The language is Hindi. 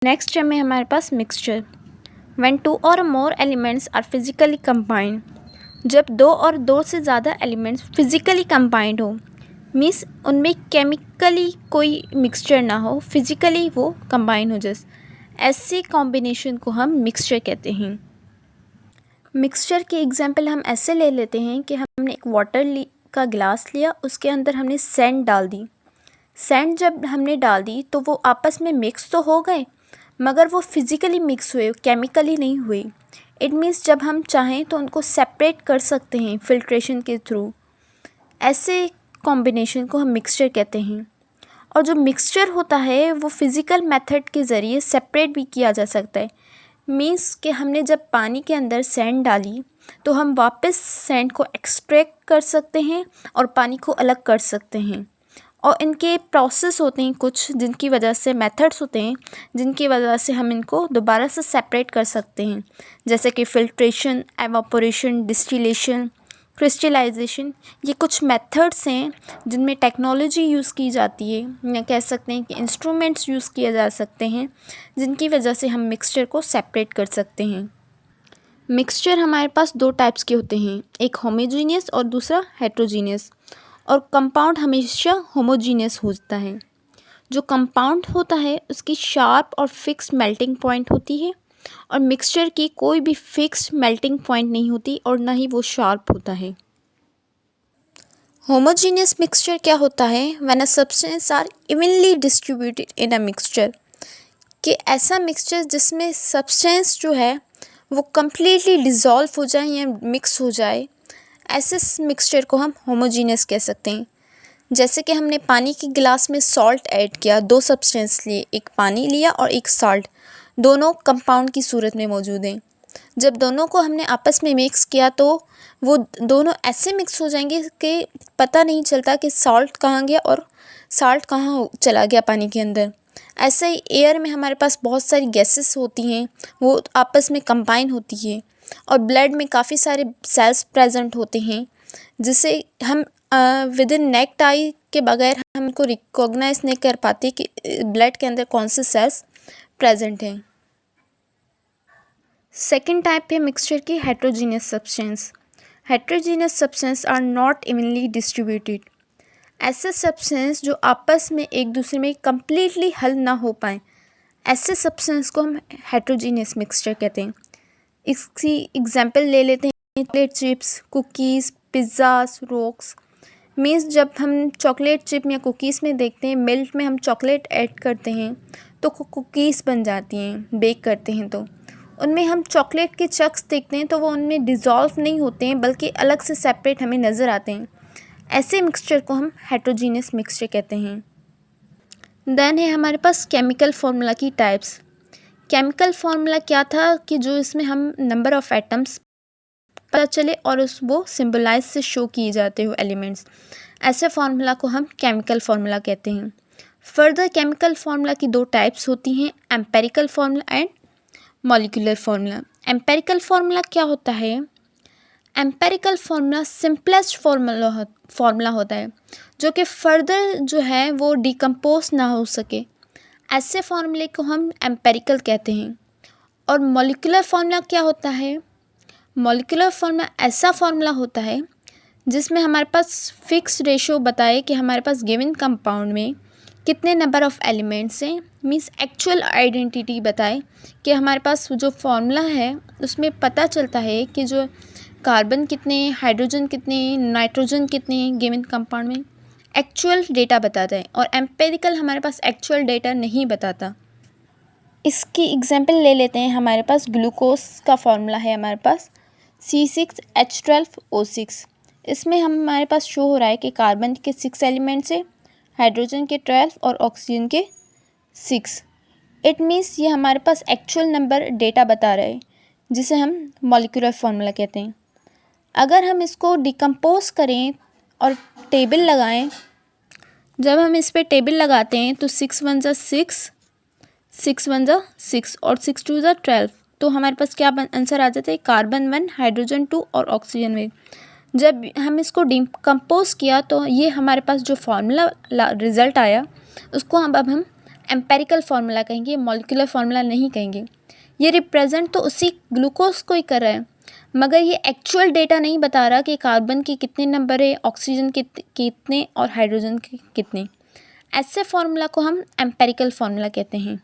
नेक्स्ट में हमारे पास mixture. When two or more elements are physically combined, जब दो और दो से ज़्यादा एलिमेंट्स फिजिकली कंबाइंड हो, मीन्स उनमें केमिकली कोई मिक्सचर ना हो, फिजिकली वो कंबाइन हो, जैसे ऐसे कॉम्बिनेशन को हम मिक्सचर कहते हैं। मिक्सचर के एग्जांपल हम ऐसे ले लेते हैं कि हमने एक वाटर का गिलास लिया, उसके अंदर हमने सैंड डाल दी। सैंड जब हमने डाल दी तो वो आपस में मिक्स तो हो गए, मगर वो फिज़िकली मिक्स हुए, केमिकली नहीं हुए। इट मीन्स जब हम चाहें तो उनको सेपरेट कर सकते हैं फिल्ट्रेशन के थ्रू। ऐसे कॉम्बिनेशन को हम मिक्सचर कहते हैं। और जो मिक्सचर होता है वो फिज़िकल मेथड के ज़रिए सेपरेट भी किया जा सकता है। मीन्स कि हमने जब पानी के अंदर सैंड डाली तो हम वापस सैंड को एक्सट्रैक्ट कर सकते हैं और पानी को अलग कर सकते हैं। और इनके प्रोसेस होते हैं कुछ, जिनकी वजह से मेथड्स होते हैं जिनकी वजह से हम इनको दोबारा से सेपरेट कर सकते हैं, जैसे कि फ़िल्ट्रेशन, एवापोरेशन, डिस्टिलेशन, क्रिस्टलाइजेशन। ये कुछ मेथड्स हैं जिनमें टेक्नोलॉजी यूज़ की जाती है, या कह सकते हैं कि इंस्ट्रूमेंट्स यूज़ किए जा सकते हैं, जिनकी वजह से हम मिक्सचर को सेपरेट कर सकते हैं। मिक्सचर हमारे पास दो टाइप्स के होते हैं, एक होमोजीनियस और दूसरा हेट्रोजीनियस। और कंपाउंड हमेशा होमोजीनियस होता है। जो कंपाउंड होता है उसकी शार्प और फिक्स मेल्टिंग पॉइंट होती है, और मिक्सचर की कोई भी फिक्स मेल्टिंग पॉइंट नहीं होती और ना ही वो शार्प होता है। होमोजीनियस मिक्सचर क्या होता है? When a substance are evenly distributed in a mixture, कि ऐसा मिक्सचर जिसमें सब्सटेंस जो है वो कम्प्लीटली डिज़ोल्व हो जाए या मिक्स हो जाए, ऐसे मिक्सचर को हम होमोजीनियस कह सकते हैं। जैसे कि हमने पानी के गिलास में सॉल्ट ऐड किया, दो सब्सटेंस लिए, एक पानी लिया और एक सॉल्ट, दोनों कंपाउंड की सूरत में मौजूद हैं। जब दोनों को हमने आपस में मिक्स किया तो वो दोनों ऐसे मिक्स हो जाएंगे कि पता नहीं चलता कि सॉल्ट कहाँ गया और सॉल्ट कहाँ चला गया पानी के अंदर। ऐसे ही एयर में हमारे पास बहुत सारी गैसेस होती हैं, वो आपस में कंबाइन होती है। और ब्लड में काफ़ी सारे सेल्स प्रेजेंट होते हैं, जिसे हम विद इन नेक्ड आई के बगैर हमको रिकॉग्नाइज नहीं कर पाते कि ब्लड के अंदर कौन से सेल्स प्रेजेंट हैं। सेकेंड टाइप है मिक्सचर की heterogeneous substance. Heterogeneous substance are not evenly distributed. ऐसे सब्सटेंस जो आपस में एक दूसरे में कम्प्लीटली हल ना हो पाए, ऐसे सब्सटेंस को हम हेट्रोजीनियस मिक्सचर कहते हैं। इसकी एग्जांपल ले लेते हैं, chocolate chips, cookies, pizzas, rocks. Means जब हम चॉकलेट चिप या कुकीज़ में देखते हैं, मिल्क में हम चॉकलेट ऐड करते हैं तो कुकीज़ बन जाती हैं, बेक करते हैं तो उनमें हम चॉकलेट के चक्स देखते हैं तो वो उनमें डिज़ोल्व नहीं होते हैं, बल्कि अलग से सेपरेट हमें नज़र आते हैं। ऐसे मिक्सचर को हम हेट्रोजीनियस मिक्सचर कहते हैं। देन है हमारे पास केमिकल फार्मूला की टाइप्स। केमिकल फार्मूला क्या था कि जो इसमें हम नंबर ऑफ़ एटम्स पता चले और वो सिंबलाइज से शो किए जाते हो एलिमेंट्स, ऐसे फार्मूला को हम केमिकल फार्मूला कहते हैं। फर्दर केमिकल फार्मूला की दो टाइप्स होती हैं, empirical formula and molecular formula. Empirical formula क्या होता है? एम्पेरिकल फार्मूला सिंपलेस्ट फार्मूला होता है, जो कि फर्दर जो है वो डिकम्पोज ना हो सके, ऐसे फार्मूले को हम एम्पेरिकल कहते हैं। और मॉलिक्यूलर फार्मूला क्या होता है? मॉलिक्यूलर फार्मूला ऐसा फार्मूला होता है जिसमें हमारे पास फिक्स रेशो बताए कि हमारे पास गिवन कंपाउंड में कितने नंबर ऑफ़ एलिमेंट्स हैं, मीन्स एक्चुअल आइडेंटिटी बताए कि हमारे पास जो फार्मूला है उसमें पता चलता है कि जो कार्बन कितने, हाइड्रोजन कितने, नाइट्रोजन कितने गिवन कंपाउंड में, एक्चुअल डेटा बताता है। और एम्पेरिकल हमारे पास एक्चुअल डेटा नहीं बताता। इसकी एग्जांपल ले लेते हैं, हमारे पास ग्लूकोज का फार्मूला है हमारे पास C6H12O6। इसमें हमारे पास शो हो रहा है कि कार्बन के 6 एलिमेंट्स है, हाइड्रोजन के 12 और ऑक्सीजन के 6। इट मीन्स ये हमारे पास एक्चुअल नंबर डेटा बता रहा है, जिसे हम मॉलिक्यूलर फार्मूला कहते हैं। अगर हम इसको डिकम्पोज करें और टेबल लगाएं, जब हम इस पर टेबल लगाते हैं तो 6 1 ज़ा 6, 6 1 ज़ा 6 और 6 2 ज़ा 12, तो हमारे पास क्या आंसर आ जाता है? कार्बन 1, हाइड्रोजन 2 और ऑक्सीजन 1। जब हम इसको डिकम्पोज किया तो ये हमारे पास जो फार्मूला रिज़ल्ट आया उसको अब हम एम्पेरिकल फार्मूला कहेंगे, मॉलिक्यूलर फार्मूला नहीं कहेंगे। ये रिप्रेजेंट तो उसी ग्लूकोज को ही कर रहा है, मगर ये एक्चुअल डेटा नहीं बता रहा कि कार्बन के कितने नंबर है, ऑक्सीजन के कितने और हाइड्रोजन के कितने। ऐसे फार्मूला को हम एम्पेरिकल फार्मूला कहते हैं।